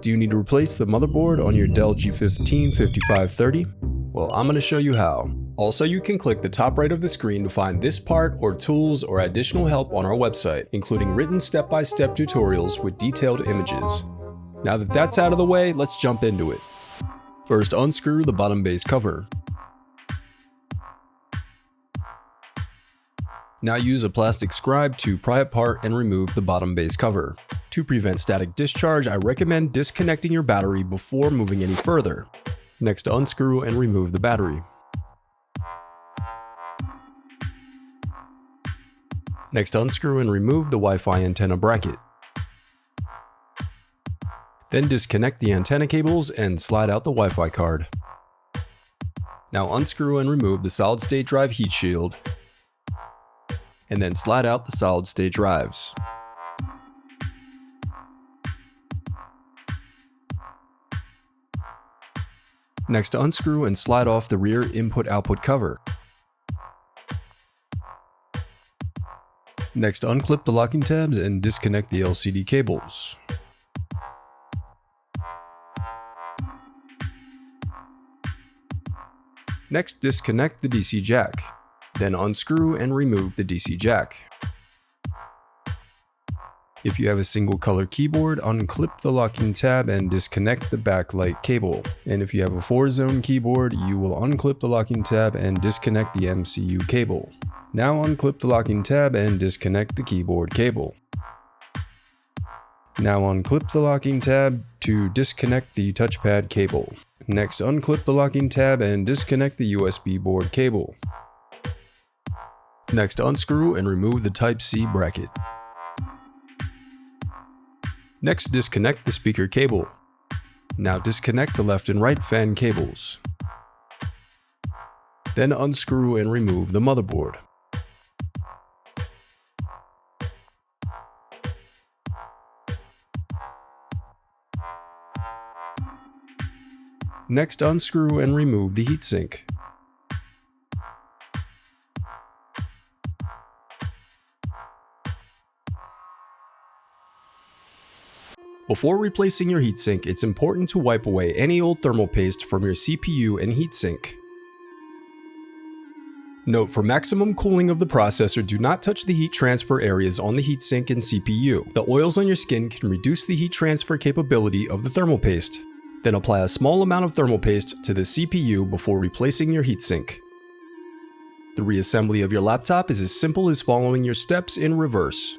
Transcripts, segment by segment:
Do you need to replace the motherboard on your Dell G15 5530? Well, I'm going to show you how. Also, you can click the top right of the screen to find this part or tools or additional help on our website, including written step-by-step tutorials with detailed images. Now that that's out of the way, let's jump into it. First, unscrew the bottom base cover. Now use a plastic scribe to pry apart and remove the bottom base cover. To prevent static discharge, I recommend disconnecting your battery before moving any further. Next, unscrew and remove the battery. Next, unscrew and remove the Wi-Fi antenna bracket. Then disconnect the antenna cables and slide out the Wi-Fi card. Now unscrew and remove the solid-state drive heat shield, and then slide out the solid-state drives. Next, unscrew and slide off the rear input-output cover. Next, unclip the locking tabs and disconnect the LCD cables. Next, disconnect the DC jack. Then unscrew and remove the DC jack. If you have a single color keyboard, unclip the locking tab and disconnect the backlight cable. And if you have a 4-zone keyboard, you will unclip the locking tab and disconnect the MCU cable. Now unclip the locking tab and disconnect the keyboard cable. Now unclip the locking tab to disconnect the touchpad cable. Next, unclip the locking tab and disconnect the USB board cable. Next, unscrew and remove the Type-C bracket. Next, disconnect the speaker cable. Now disconnect the left and right fan cables. Then unscrew and remove the motherboard. Next, unscrew and remove the heatsink. Before replacing your heatsink, it's important to wipe away any old thermal paste from your CPU and heatsink. Note, for maximum cooling of the processor, do not touch the heat transfer areas on the heatsink and CPU. The oils on your skin can reduce the heat transfer capability of the thermal paste. Then apply a small amount of thermal paste to the CPU before replacing your heatsink. The reassembly of your laptop is as simple as following your steps in reverse.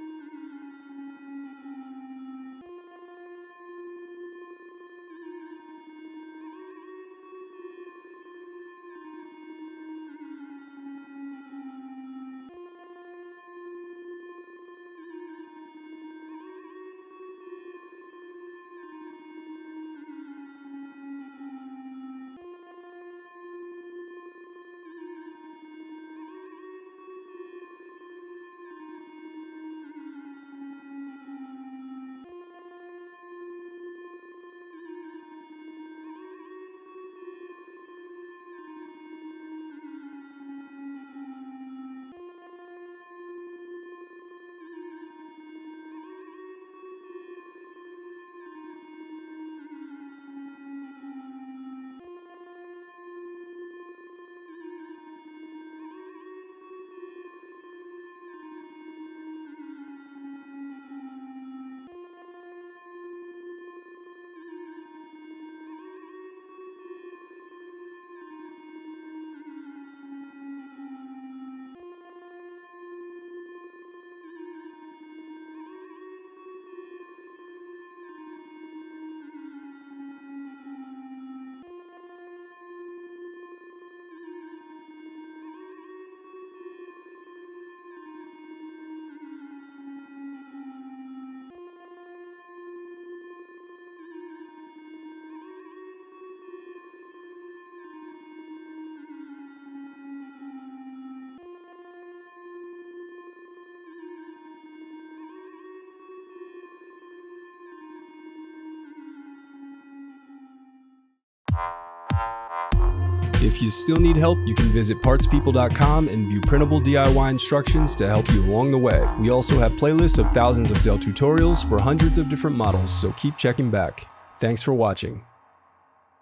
If you still need help, you can visit partspeople.com and view printable DIY instructions to help you along the way. We also have playlists of thousands of Dell tutorials for hundreds of different models, so keep checking back. Thanks for watching.